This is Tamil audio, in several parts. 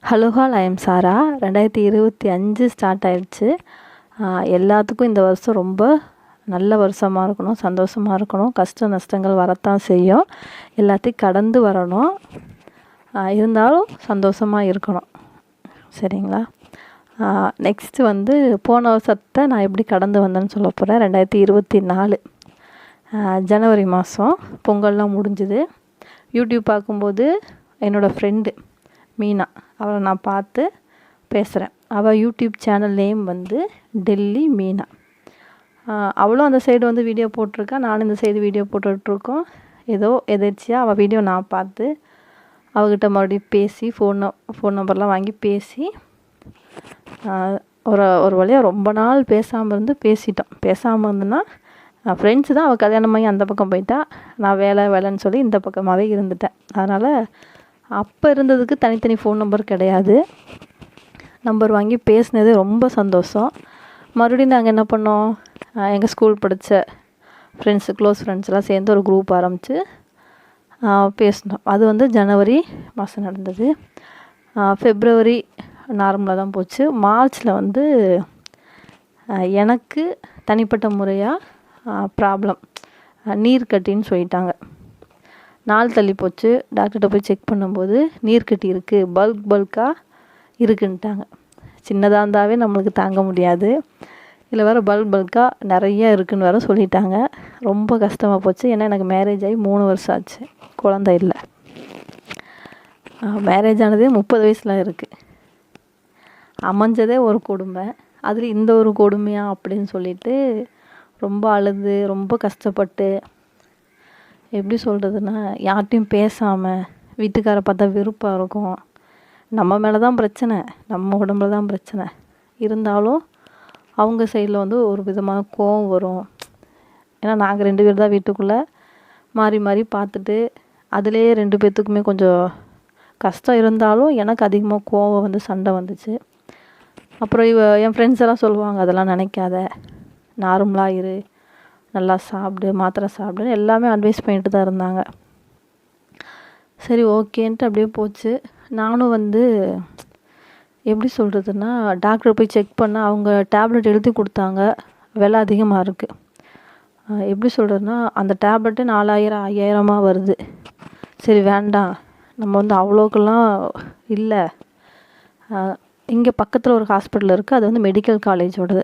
Hello I am Sara. 2025 start ஆயிடுச்சு. எல்லாத்துக்கும் இந்த வருஷம் ரொம்ப நல்ல வருஷமாக இருக்கணும், சந்தோஷமாக இருக்கணும். கஷ்ட நஷ்டங்கள் வரத்தான் செய்யும், எல்லாத்தையும் கடந்து வரணும். இருந்தாலும் சந்தோஷமாக இருக்கணும், சரிங்களா? நெக்ஸ்ட்டு வந்து போன வருஷத்தை நான் எப்படி கடந்து வந்தேன்னு சொல்ல போகிறேன். 2024 ஜனவரி மாதம் பொங்கல்லாம் முடிஞ்சுது. யூடியூப் பார்க்கும்போது என்னோடய ஃப்ரெண்டு மீனா, அவளை நான் பார்த்து பேசுகிறேன். அவள் யூடியூப் சேனல் நேம் வந்து டெல்லி மீனா. அவளும் அந்த சைடு வந்து வீடியோ போட்டிருக்கா, நானும் இந்த சைடு வீடியோ போட்டுட்ருக்கோம். ஏதோ எதேர்ச்சியாக அவள் வீடியோ நான் பார்த்து அவகிட்ட மறுபடியும் பேசி ஃபோன் நம்பர்லாம் வாங்கி பேசி ஒரு வழியாக ரொம்ப நாள் பேசாமல் பேசிட்டோம். பேசாமல் இருந்தேன்னா ஃப்ரெண்ட்ஸு தான். அவள் கல்யாணமாகி அந்த பக்கம் போயிட்டா, நான் வேலைன்னு சொல்லி இந்த பக்கமாகவே இருந்துட்டேன். அதனால் அப்போ இருந்ததுக்கு தனித்தனி ஃபோன் நம்பர் கிடையாது. நம்பர் வாங்கி பேசினது ரொம்ப சந்தோஷம். மறுபடியும் நாங்கள் என்ன பண்ணோம், எங்கள் ஸ்கூல் படித்த க்ளோஸ் ஃப்ரெண்ட்ஸ்லாம் சேர்ந்து ஒரு குரூப் ஆரம்பித்து பேசினோம். அது வந்து ஜனவரி மாதம் நடந்தது. ஃபெப்ரவரி நார்மலாக தான் போச்சு. மார்ச்சில் வந்து எனக்கு தனிப்பட்ட முறையாக ப்ராப்ளம், நீர் கட்டின்னு சொல்லிட்டாங்க. நாள் தள்ளி போச்சு. டாக்டர்கிட்ட போய் செக் பண்ணும்போது நீர் கட்டி இருக்குது, பல்காக இருக்குன்ட்டாங்க. சின்னதாக இருந்தாவே நம்மளுக்கு தாங்க முடியாது, இதில் வேறு பல்காக நிறைய இருக்குன்னு வேறு சொல்லிட்டாங்க. ரொம்ப கஷ்டமாக போச்சு. ஏன்னா எனக்கு மேரேஜ் ஆகி 3 வருஷம் ஆச்சு, குழந்தை இல்லை. மேரேஜ் ஆனதே 30 வயசில் இருக்குது. அமைஞ்சதே ஒரு கொடுமை, அதில் இந்த ஒரு கொடுமையா அப்படின்னு சொல்லிட்டு ரொம்ப அழுது ரொம்ப கஷ்டப்பட்டு, எப்படி சொல்கிறதுனா, யார்கிட்டையும் பேசாமல், வீட்டுக்காரை பார்த்தா வெறுப்பாக இருக்கும். நம்ம மேலே தான் பிரச்சனை, நம்ம உடம்புல தான் பிரச்சனை. இருந்தாலும் அவங்க சைடில் வந்து ஒரு விதமான கோவம் வரும். ஏன்னா நாங்கள் 2 பேர் தான் வீட்டுக்குள்ளே மாறி மாறி பார்த்துட்டு, அதுலேயே 2 பேர்த்துக்குமே கொஞ்சம் கஷ்டம் இருந்தாலும் எனக்கு அதிகமாக கோவம் வந்து சண்டை வந்துச்சு. அப்புறம் என் ஃப்ரெண்ட்ஸ் எல்லாம் சொல்லுவாங்க, அதெல்லாம் நினைக்காத, நார்மலாக இரு, நல்லா சாப்பிடு, மாத்திரை சாப்பிடுன்னு எல்லாமே அட்வைஸ் பண்ணிட்டு தான் இருந்தாங்க. சரி ஓகேன்ட்டு அப்படியே போச்சு. நானும் வந்து எப்படி சொல்கிறதுனா, டாக்டர் போய் செக் பண்ண அவங்க டேப்லெட் எழுதி கொடுத்தாங்க. விலை அதிகமாக இருக்குது. எப்படி சொல்கிறதுனா, அந்த டேப்லெட்டு 4000 5000 வருது. சரி வேண்டாம், நம்ம வந்து அவ்வளோக்கெல்லாம் இல்லை. இங்கே பக்கத்தில் ஒரு ஹாஸ்பிட்டல் இருக்குது, அது வந்து மெடிக்கல் காலேஜோடது.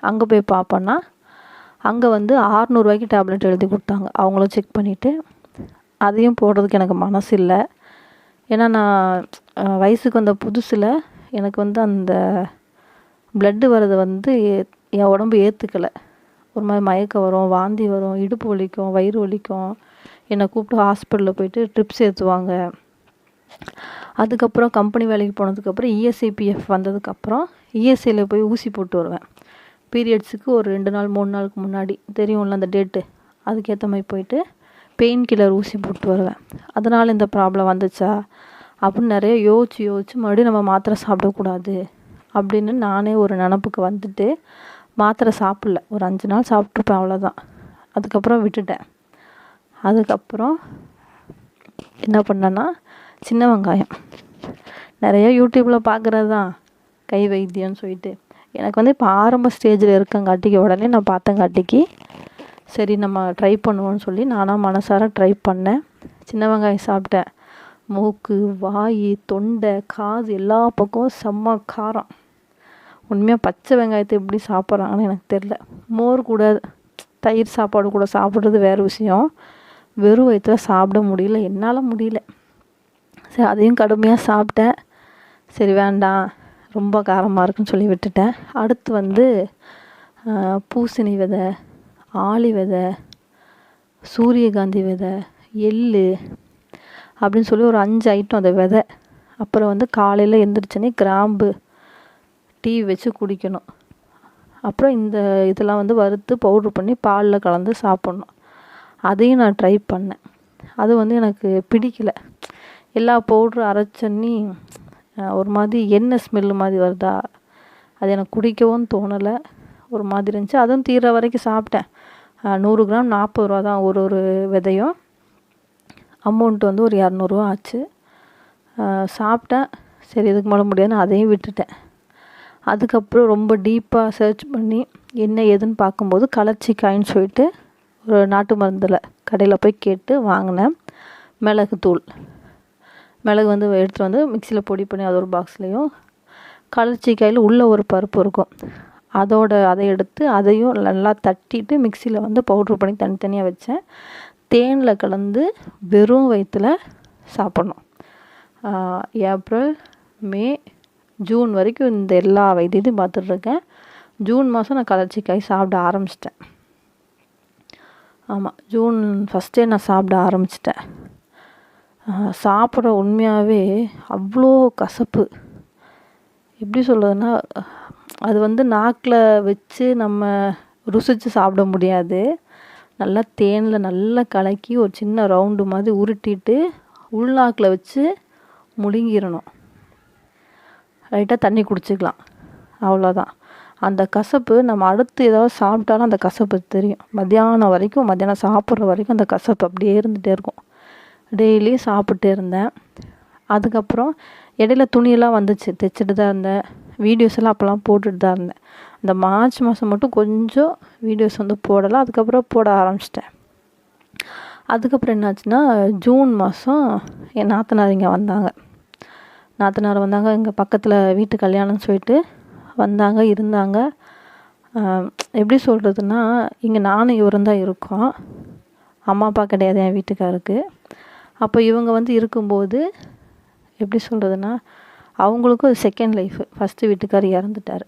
அங்கே போய் பார்ப்போன்னா அங்கே வந்து 600 ரூபாய்க்கு டேப்லெட் எழுதி கொடுத்தாங்க. அவங்களும் செக் பண்ணிவிட்டு அதையும் போடுறதுக்கு எனக்கு மனசு இல்லை. ஏன்னா நான் வயசுக்கு வந்த புதுசில் எனக்கு வந்து அந்த ப்ளட்டு வர்றது வந்து என் உடம்பு ஏற்றுக்கலை. ஒரு மாதிரி மயக்கம் வரும், வாந்தி வரும், இடுப்பு வலிக்கும், வயிறு வலிக்கும். என்னை கூப்பிட்டு ஹாஸ்பிட்டலில் போயிட்டு ட்ரிப்ஸ் ஏற்றுவாங்க. அதுக்கப்புறம் கம்பெனி வேலைக்கு போனதுக்கப்புறம் இஎஸ்ஐபிஎஃப் வந்ததுக்கப்புறம் இஎஸ்ஐயில் போய் ஊசி போட்டு வருவேன். பீரியட்ஸுக்கு ஒரு 2 நாள் 3 நாளுக்கு முன்னாடி, தெரியும்ல அந்த டேட்டு, அதுக்கேற்ற மாதிரி போயிட்டு பெயின் கில்லர் ஊசி போட்டு வருவேன். அதனால் இந்த ப்ராப்ளம் வந்துச்சா அப்படின்னு நிறைய யோசிச்சு மறுபடியும் நம்ம மாத்திரை சாப்பிடக்கூடாது அப்படின்னு நானே ஒரு நினப்புக்கு வந்துட்டு மாத்திரை சாப்பிடல. ஒரு 5 நாள் சாப்பிட்ருப்பேன், அவ்வளோதான். அதுக்கப்புறம் விட்டுட்டேன். அதுக்கப்புறம் என்ன பண்ணேன்னா, சின்ன வெங்காயம் நிறைய யூடியூப்பில் பார்க்குறது தான், கை வைத்தியம்னு சொல்லிட்டு. எனக்கு வந்து இப்போ ஆரம்ப ஸ்டேஜில் இருக்கங்காட்டிக்கு உடனே நான் பார்த்தங்காட்டிக்கு சரி நம்ம ட்ரை பண்ணுவோன்னு சொல்லி நானாக மனசார ட்ரை பண்ணேன். சின்ன வெங்காயம் சாப்பிட்டேன். மூக்கு, வாய், தொண்டை, காது எல்லா பக்கமும் செம்ம காரம். உண்மையாக பச்சை வெங்காயத்தை எப்படி சாப்பிட்றாங்கன்னு எனக்கு தெரில. மோர் கூட, தயிர் சாப்பாடு கூட சாப்பிட்றது வேறு விஷயம், வெறும் வயிற்றில் சாப்பிட முடியல, என்னால் முடியல. சரி அதையும் கடுமையாக சாப்பிட்டேன். சரி வேண்டாம், ரொம்ப காரமாக இருக்குன்னு சொல்லி விட்டுட்டேன். அடுத்து வந்து பூசணி விதை, ஆளி விதை, சூரியகாந்தி விதை, எள் அப்படின்னு சொல்லி ஒரு 5 ஐட்டம் அந்த விதை. அப்புறம் வந்து காலையில் எழுந்திரிச்சோன்னே கிராம்பு டீ வச்சு குடிக்கணும். அப்புறம் இந்த இதெல்லாம் வந்து வறுத்து பவுட்ரு பண்ணி பாலில் கலந்து சாப்பிட்ணும். அதையும் நான் ட்ரை பண்ணேன். அது வந்து எனக்கு பிடிக்கல. எல்லா பவுட்ரும் அரைச்சன்னி ஒரு மாதிரி எண்ணெய் ஸ்மெல்லு மாதிரி வருதா, அது எனக்கு குடிக்கவும் தோணலை. ஒரு மாதிரி இருந்துச்சு. அதுவும் தீர வரைக்கும் சாப்பிட்டேன். 100 கிராம் 40 ரூபா தான் ஒரு விதையும். அமௌண்ட் வந்து ஒரு 200 ரூபா ஆச்சு. சாப்பிட்டேன். சரி இதுக்கு மேலே முடியாதுன்னு அதையும் விட்டுட்டேன். அதுக்கப்புறம் ரொம்ப டீப்பாக சர்ச் பண்ணி என்ன ஏதுன்னு பார்க்கும்போது கலர்ச்சிக்காயின்னு சொல்லிட்டு ஒரு நாட்டு மருந்தில் கடையில் போய் கேட்டு வாங்கினேன். மிளகு எடுத்துகிட்டு வந்து மிக்சியில் பொடி பண்ணி அது ஒரு பாக்ஸ்லேயும், கலர்ச்சிக்காயில் உள்ளே ஒரு பருப்பு இருக்கும் அதை எடுத்து அதையும் நல்லா தட்டிட்டு மிக்சியில் பவுட்ரு பண்ணி தனித்தனியாக வச்சேன். தேனில் கலந்து வெறும் வயிற்றில் சாப்பிட்ணும். ஏப்ரல், மே, ஜூன் வரைக்கும் இந்த எல்லா வைத்தியத்தையும் பார்த்துட்ருக்கேன். ஜூன் மாதம் நான் கலர்ச்சிக்காய் சாப்பிட ஆரம்பிச்சிட்டேன். ஆமாம், ஜூன் ஃபஸ்ட்டே நான் சாப்பிட ஆரம்பிச்சிட்டேன். சாப்பிட உண்மையாகவே அவ்வளோ கசப்பு. எப்படி சொல்கிறதுன்னா, அது நாக்கில் வச்சு நம்ம ருசித்து சாப்பிட முடியாது. நல்லா தேனில் நல்லா கலக்கி ஒரு சின்ன ரவுண்டு மாதிரி உருட்டிட்டு உள்நாக்கில் வச்சு முழுங்கிடணும். லைட்டாக தண்ணி குடிச்சிக்கலாம், அவ்வளோதான். அந்த கசப்பு நம்ம அடுத்து ஏதாவது சாப்பிட்டாலும் அந்த கசப்பு தெரியும். மத்தியானம் சாப்பிட்ற வரைக்கும் அந்த கசப்பு அப்படியே இருந்துகிட்டே இருக்கும். டெய்லி சாப்பிட்டே இருந்தேன். அதுக்கப்புறம் இடையில துணியெல்லாம் வந்துச்சு, தைச்சிட்டு தான் இருந்தேன். வீடியோஸ் எல்லாம் அப்போல்லாம் போட்டுட்டு தான் இருந்தேன். இந்த மார்ச் மாதம் மட்டும் கொஞ்சம் வீடியோஸ் போடலாம். அதுக்கப்புறம் போட ஆரம்பிச்சிட்டேன். அதுக்கப்புறம் என்னாச்சுன்னா, ஜூன் மாதம் என் நாத்தனார் இங்கே வந்தாங்க. எங்கள் பக்கத்தில் வீட்டு கல்யாணம்னு சொல்லிட்டு வந்தாங்க, இருந்தாங்க. எப்படி சொல்கிறதுன்னா, இங்கே நானும் இவரும் தான் இருக்கோம். அம்மா அப்பா கிடையாது என் வீட்டுக்காருக்கு. அப்போ இவங்க இருக்கும்போது எப்படி சொல்கிறதுன்னா, அவங்களுக்கும் அது செகண்ட் லைஃபு. ஃபஸ்ட்டு வீட்டுக்கார் இறந்துட்டார்.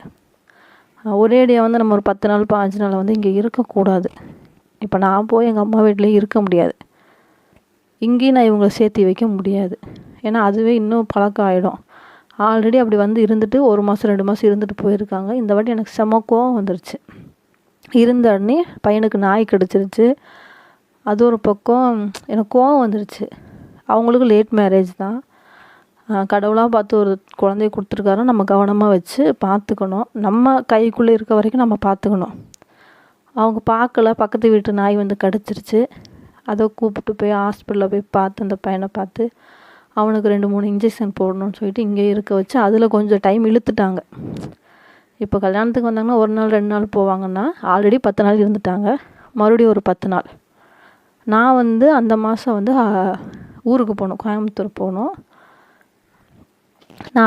ஒரேடியாக நம்ம ஒரு 10 நாள் 15 நாள் இங்கே இருக்கக்கூடாது. இப்போ நான் போய் எங்கள் அம்மா வீட்டிலேயே இருக்க முடியாது. இங்கேயும் நான் இவங்களை சேர்த்து வைக்க முடியாது. ஏன்னா அதுவே இன்னும் பழக்கம் ஆகிடும். ஆல்ரெடி அப்படி இருந்துட்டு 1 மாதம் 2 மாதம் இருந்துட்டு போயிருக்காங்க. இந்த வாட்டி எனக்கு செம கோவம் வந்துருச்சு. இருந்த உடனே பையனுக்கு நாய் கடிச்சிருச்சு. அது ஒரு பக்கம் எனக்கு கோவம் வந்துருச்சு. அவங்களுக்கு லேட் மேரேஜ் தான். கடவுளாக பார்த்து ஒரு குழந்தைய கொடுத்துருக்காரு. நம்ம கவனமாக வச்சு பார்த்துக்கணும். நம்ம கைக்குள்ளே இருக்க வரைக்கும் நம்ம பார்த்துக்கணும். அவங்க பார்க்கல, பக்கத்து வீட்டு நாய் கடிச்சிருச்சு. அதை கூப்பிட்டு போய் ஹாஸ்பிட்டலில் போய் பார்த்து அந்த பையனை பார்த்து அவனுக்கு 2-3 இன்ஜெக்ஷன் போடணும்னு சொல்லிட்டு இங்கே இருக்க வச்சு அதில் கொஞ்சம் டைம் இழுத்துட்டாங்க. இப்போ கல்யாணத்துக்கு வந்தாங்கன்னா 1 நாள் 2 நாள் போவாங்கன்னா ஆல்ரெடி 10 நாள் இருந்துட்டாங்க. மறுபடியும் ஒரு 10 நாள். நான் அந்த மாதம் ஊருக்கு போகணும், கோயம்புத்தூர் போகணும்.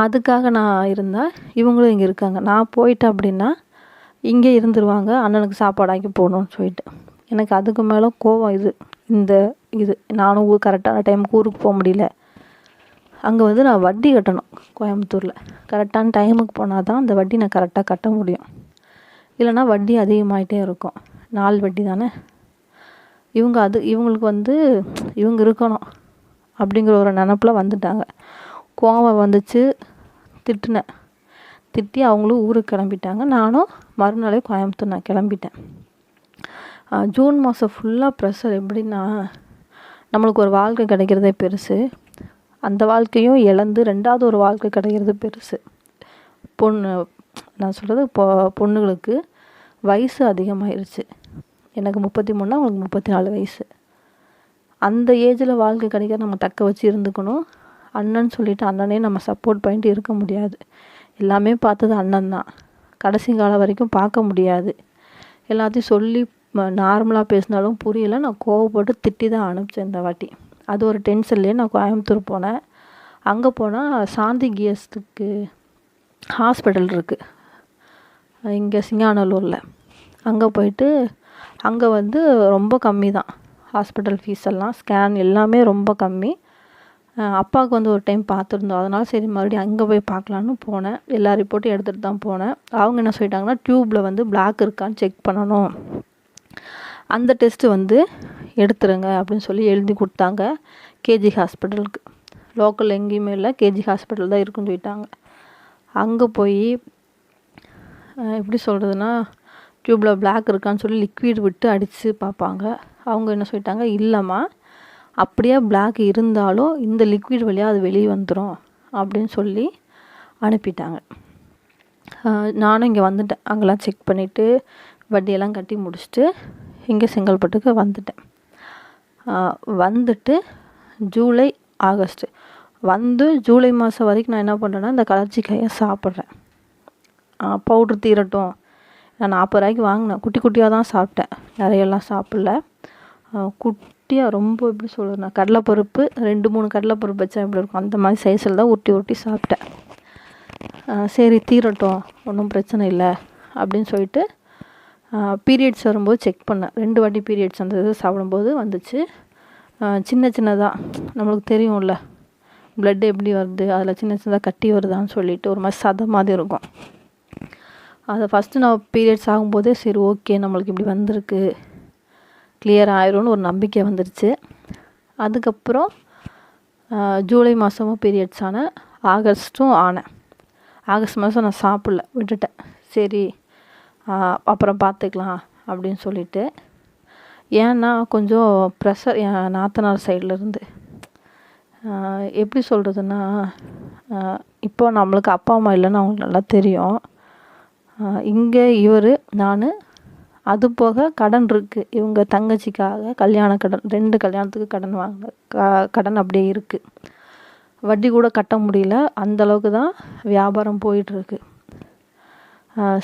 அதுக்காக நான் இருந்தேன். இவங்களும் இங்கே இருக்காங்க. நான் போயிட்டேன் அப்படின்னா இங்கே இருந்துருவாங்க, அண்ணனுக்கு சாப்பாடு ஆக்கி போகணும்னு சொல்லிட்டு. எனக்கு அதுக்கு மேலே கோவம் இது நானும் கரெக்டான டைமுக்கு ஊருக்கு போக முடியல. அங்கே நான் வட்டி கட்டணும் கோயம்புத்தூரில். கரெக்டான டைமுக்கு போனால் தான் அந்த வட்டி நான் கரெக்டாக கட்ட முடியும். இல்லைனா வட்டி அதிகமாகிட்டே இருக்கும். நாள் வட்டி தானே. இவங்களுக்கு இவங்க இருக்கணும் அப்படிங்கிற ஒரு நினப்பில் வந்துட்டாங்க. கோவம் வந்துச்சு, திட்டி அவங்களும் ஊருக்கு கிளம்பிட்டாங்க. நானும் மறுநாளே கோயம்புத்தூர் நான் கிளம்பிட்டேன். ஜூன் மாதம் ஃபுல்லாக ப்ரெஷர். எப்படின்னா, நம்மளுக்கு ஒரு வாழ்க்கை கிடைக்கிறதே பெருசு. அந்த வாழ்க்கையும் இழந்து 2வது ஒரு வாழ்க்கை கிடைக்கிறது பெருசு. நான் சொல்கிறது பொண்ணுங்களுக்கு வயசு அதிகமாகிருச்சு. எனக்கு 33, அவங்களுக்கு 34 வயசு. அந்த ஏஜில் வாழ்க்கை கிடைக்க நம்ம தக்க வச்சு இருந்துக்கணும். அண்ணன் சொல்லிவிட்டு அண்ணனே நம்ம சப்போர்ட் பண்ணிட்டு இருக்க முடியாது. எல்லாமே பார்த்தது அண்ணன் தான். கடைசி காலம் வரைக்கும் பார்க்க முடியாது. எல்லாத்தையும் சொல்லி நார்மலாக பேசினாலும் புரியலை. நான் கோவப்பட்டு திட்டி தான் அனுப்பிச்சேன் இந்த வாட்டி. அது ஒரு டென்ஷன்லேயே நான் கோயம்புத்தூர் போனேன். அங்கே போனால் சாந்தி கியஸ்டுக்கு ஹாஸ்பிட்டல் இருக்குது இங்கே சிங்காநல்லூரில். அங்கே போயிட்டு அங்கே ரொம்ப கம்மி தான் ஹாஸ்பிட்டல் ஃபீஸ் எல்லாம், ஸ்கேன் எல்லாமே ரொம்ப கம்மி. அப்பாவுக்கு ஒரு டைம் பார்த்துருந்தோம். அதனால் சரி மறுபடியும் அங்கே போய் பார்க்கலான்னு போனேன். எல்லா ரிப்போர்ட்டும் எடுத்துகிட்டு தான் போனேன். அவங்க என்ன சொல்லிட்டாங்கன்னா, டியூப்பில் பிளாக் இருக்கான்னு செக் பண்ணணும், அந்த டெஸ்ட்டு எடுத்துருங்க அப்படின்னு சொல்லி எழுதி கொடுத்தாங்க. கேஜி ஹாஸ்பிட்டலுக்கு, லோக்கல் எங்கேயுமே இல்லை, கேஜி ஹாஸ்பிட்டல் தான் இருக்குன்னு சொல்லிட்டாங்க. அங்கே போய் எப்படி சொல்கிறதுனா, டியூப்பில் பிளாக் இருக்கான்னு சொல்லி லிக்விட் விட்டு அடித்து பார்ப்பாங்க. அவங்க என்ன சொல்லிட்டாங்க, இல்லைம்மா அப்படியே பிளாக் இருந்தாலும் இந்த லிக்விட் வழியாக அது வெளியே வந்துடும் அப்படின்னு சொல்லி அனுப்பிட்டாங்க. நானும் இங்கே வந்துட்டேன். அங்கெல்லாம் செக் பண்ணிவிட்டு வட்டியெல்லாம் கட்டி முடிச்சுட்டு இங்கே செங்கல்பட்டுக்கு வந்துட்டேன். வந்துட்டு ஜூலை ஆகஸ்ட் வந்து ஜூலை மாதம் வரைக்கும் நான் என்ன பண்ணுறேன்னா இந்த கலர்ச்சிக்காயை சாப்பிட்றேன். பவுட்ரு தீரட்டும். நான் 40 ரூபாய்க்கு வாங்கினேன். குட்டி குட்டியாக தான் சாப்பிட்டேன், நிறையெல்லாம் சாப்பிடல. குட்டியாக ரொம்ப எப்படி சொல்கிறேன்னா கடலைப்பருப்பு 2-3 கடலைப்பருப்பு வச்சா எப்படி இருக்கும் அந்த மாதிரி சைஸில் தான் உருட்டி சாப்பிட்டேன். சரி தீரட்டும், ஒன்றும் பிரச்சனை இல்லை அப்படின்னு சொல்லிட்டு பீரியட்ஸ் வரும்போது செக் பண்ணேன். 2 வாட்டி பீரியட்ஸ் அந்த இது சாப்பிடும்போது வந்துச்சு. சின்ன சின்னதாக நம்மளுக்கு தெரியும்ல ப்ளட் எப்படி வருது, அதில் சின்ன சின்னதாக கட்டி வருதான்னு சொல்லிட்டு ஒரு மாதிரி சதை மாதிரி இருக்கும். அதை ஃபஸ்ட்டு நான் பீரியட்ஸ் ஆகும்போதே சரி ஓகே நம்மளுக்கு இப்படி வந்திருக்கு, கிளியர் ஆயிரும்னு ஒரு நம்பிக்கை வந்துருச்சு. அதுக்கப்புறம் ஜூலை மாதமும் பீரியட்ஸ் ஆனேன், ஆகஸ்ட்டும் ஆனேன். ஆகஸ்ட் மாதம் நான் சாப்பிடல, விட்டுட்டேன். சரி அப்புறம் பார்த்துக்கலாம் அப்படின்னு சொல்லிட்டு. ஏன்னா கொஞ்சம் ப்ரெஷர் என் நாத்தனார் சைட்லேருந்து. எப்படி சொல்கிறதுன்னா இப்போ நம்மளுக்கு அப்பா அம்மா இல்லைன்னு அவங்களுக்கு நல்லா தெரியும். இங்கே இவர் நான் அது போக கடன் இருக்குது. இவங்க தங்கச்சிக்காக கல்யாண கடன், 2 கல்யாணத்துக்கு கடன் கடன் அப்படியே இருக்குது. வட்டி கூட கட்ட முடியல, அந்தளவுக்கு தான் வியாபாரம் போயிட்டுருக்கு.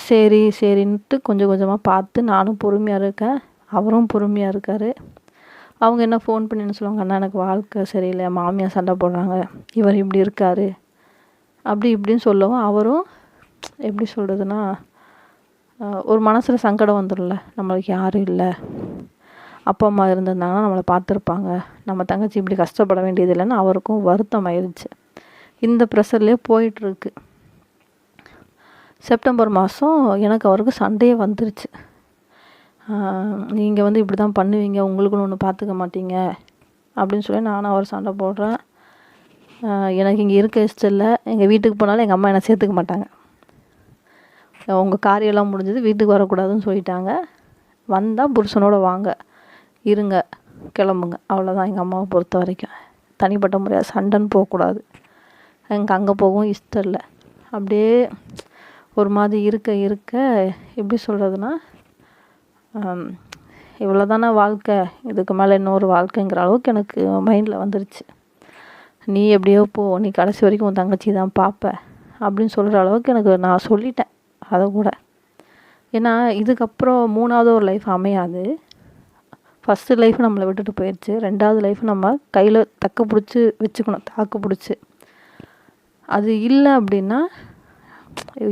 சரின்ட்டு கொஞ்சம் கொஞ்சமாக பார்த்து நானும் பொறுமையாக இருக்கேன், அவரும் பொறுமையாக இருக்கார். அவங்க என்ன ஃபோன் பண்ணி என்ன சொல்லுவாங்க, அண்ணா எனக்கு வாழ்க்கை சரியில்லை, மாமியார் சண்டை போடுறாங்க, இவர் இப்படி இருக்கார் அப்படி இப்படின்னு சொல்லவும் அவரும் எப்படி சொல்கிறதுனா ஒரு மனசில் சங்கடம் வந்துடும்ல, நம்மளுக்கு யாரும் இல்லை, அப்பா அம்மா இருந்திருந்தாங்கன்னா நம்மளை பார்த்துருப்பாங்க, நம்ம தங்கச்சி இப்படி கஷ்டப்பட வேண்டியது இல்லைன்னு அவருக்கும் வருத்தம் ஆயிடுச்சு. இந்த ப்ரெஷர்லேயே போயிட்டுருக்கு. செப்டம்பர் மாதம் எனக்கு அவருக்கு சண்டையே வந்துருச்சு. நீங்கள் வந்து இப்படி தான் பண்ணுவீங்க, உங்களுக்குன்னு ஒன்று பார்த்துக்க மாட்டீங்க அப்படின்னு சொல்லி நானும் அவர் சண்டை போடுறேன். எனக்கு இங்கே இருக்க இஷ்டம் இல்லை, எங்கள் வீட்டுக்கு போனாலும் எங்கள் அம்மா என்னை சேர்த்துக்க மாட்டாங்க, உங்கள் காரியெல்லாம் முடிஞ்சது வீட்டுக்கு வரக்கூடாதுன்னு சொல்லிட்டாங்க, வந்தால் புருஷனோட வாங்க, இருங்க, கிளம்புங்க, அவ்வளோதான். எங்கள் அம்மாவை பொறுத்த வரைக்கும் தனிப்பட்ட முறையாக சண்டைன்னு போகக்கூடாது, எனக்கு அங்கே போகவும் இஷ்டம் இல்லை. அப்படியே ஒரு மாதிரி இருக்க எப்படி சொல்கிறதுனா இவ்வளோ தானே வாழ்க்கை, இதுக்கு மேலே இன்னொரு வாழ்க்கைங்கிற அளவுக்கு எனக்கு மைண்டில் வந்துருச்சு. நீ எப்படியோ போ, நீ கடைசி வரைக்கும் உன் தங்கச்சி தான் பார்ப்ப அப்படின்னு சொல்கிற அளவுக்கு எனக்கு நான் சொல்லிட்டேன் அதை கூட. ஏன்னா இதுக்கப்புறம் 3வது ஒரு லைஃப் அமையாது. ஃபஸ்ட்டு லைஃப் நம்மளை விட்டுட்டு போயிடுச்சு, 2வது லைஃப் நம்ம கையில் தக்க பிடிச்சி வச்சுக்கணும், தாக்கு பிடிச்சி. அது இல்லை அப்படின்னா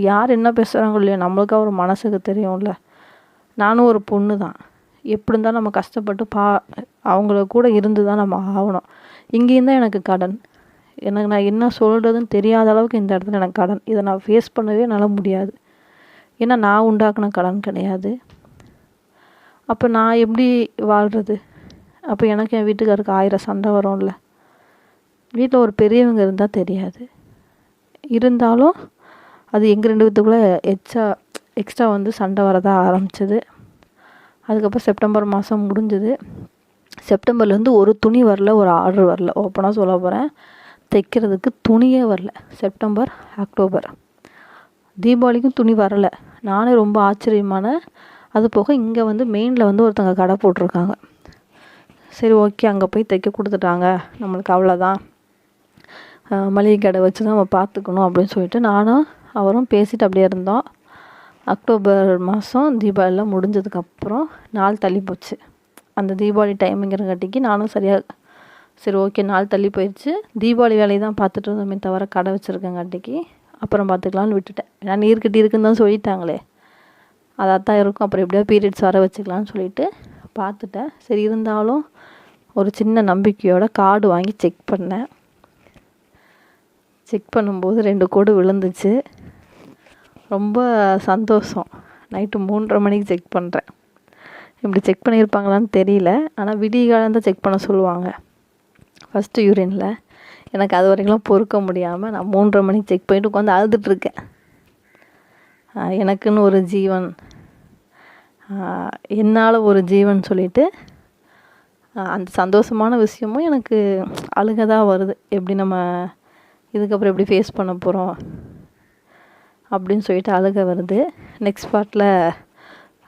யார் என்ன பேசுகிறாங்களோ இல்லையா, நம்மளுக்காக ஒரு மனசுக்கு தெரியும்ல. நானும் ஒரு பொண்ணு தான், எப்படி இருந்தாலும் நம்ம கஷ்டப்பட்டு அவங்கள கூட இருந்து தான் நம்ம ஆகணும். இங்கேயும் தான் எனக்கு கடன், எனக்கு நான் என்ன சொல்கிறதுன்னு தெரியாத அளவுக்கு இந்த இடத்துல எனக்கு கடன். இதை நான் ஃபேஸ் பண்ணவே என்னால் முடியாது, ஏன்னா நான் உண்டாக்குன கடன் கிடையாது. அப்போ நான் எப்படி வாழ்கிறது? அப்போ எனக்கு என் வீட்டுக்காருக்கு 1000 சண்டை வரும்ல. வீட்டில் ஒரு பெரியவங்க இருந்தால் தெரியாது, இருந்தாலும் அது எங்கள் 2 பேத்துக்குள்ளே எக்ஸ்ட்ரா வந்து சண்டை வரதான் ஆரம்பிச்சிது. அதுக்கப்புறம் செப்டம்பர் மாதம் முடிஞ்சுது. செப்டம்பர்லேருந்து ஒரு துணி வரல, ஒரு ஆர்டர் வரல. ஓப்பனாக சொல்ல போகிறேன், தைக்கிறதுக்கு துணியே வரல. செப்டம்பர், அக்டோபர், தீபாவளிக்கும் துணி வரலை. நானே ரொம்ப ஆச்சரியமான. அது போக இங்கே வந்து மெயினில் வந்து ஒருத்தங்க கடை போட்டிருக்காங்க. சரி ஓகே, அங்கே போய் தைக்க கொடுத்துட்டாங்க, நம்மளுக்கு அவ்வளோதான், மளிகை கடை வச்சு தான் நம்ம பார்த்துக்கணும் அப்படின்னு சொல்லிட்டு நானும் அவரும் பேசிட்டு அப்படியே இருந்தோம். அக்டோபர் மாதம் தீபாவளிலாம் முடிஞ்சதுக்கப்புறம் நாள் தள்ளி போச்சு. அந்த தீபாவளி டைமுங்கிறங்காட்டிக்கு நானும் சரி ஓகே நாள் தள்ளி போயிடுச்சு. தீபாவளி வேலையை தான் பார்த்துட்டு இருந்தோமே தவிர கடை வச்சுருக்கங்காட்டிக்கு அப்புறம் பார்த்துக்கலான்னு விட்டுட்டேன். ஏன்னா நீர்க்கட்டி இருக்குன்னு தான் சொல்லிட்டாங்களே, அதான் இருக்கும், அப்புறம் எப்படியோ பீரியட்ஸ் வர வச்சுக்கலான்னு சொல்லிட்டு பார்த்துட்டேன். சரி இருந்தாலும் ஒரு சின்ன நம்பிக்கையோட கார்டு வாங்கி செக் பண்ணேன். செக் பண்ணும்போது 2 கோடு விழுந்துச்சு. ரொம்ப சந்தோஷம். நைட்டு 3:30 மணிக்கு செக் பண்ணுறேன். இப்படி செக் பண்ணியிருப்பாங்களான்னு தெரியல, ஆனால் விடிகாலம் தான் செக் பண்ண சொல்லுவாங்க ஃபஸ்ட்டு யூரினில். எனக்கு அது வரைக்கும் பொறுக்க முடியாமல் நான் 3:30 மணிக்கு செக் பண்ணிட்டு உட்காந்து அழுதுட்ருக்கேன். எனக்குன்னு ஒரு ஜீவன், என்னால் ஒரு ஜீவன் சொல்லிட்டு அந்த சந்தோஷமான விஷயமும் எனக்கு அழுகதான் வருது. எப்படி நம்ம இதுக்கப்புறம் எப்படி ஃபேஸ் பண்ண போகிறோம் அப்படின்னு சொல்லிட்டு அழுக வருது. நெக்ஸ்ட் பார்ட்டில்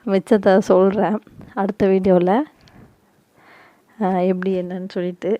மிச்சத்தை சொல்கிறேன் அடுத்த வீடியோவில் எப்படி என்னன்னு சொல்லிட்டு.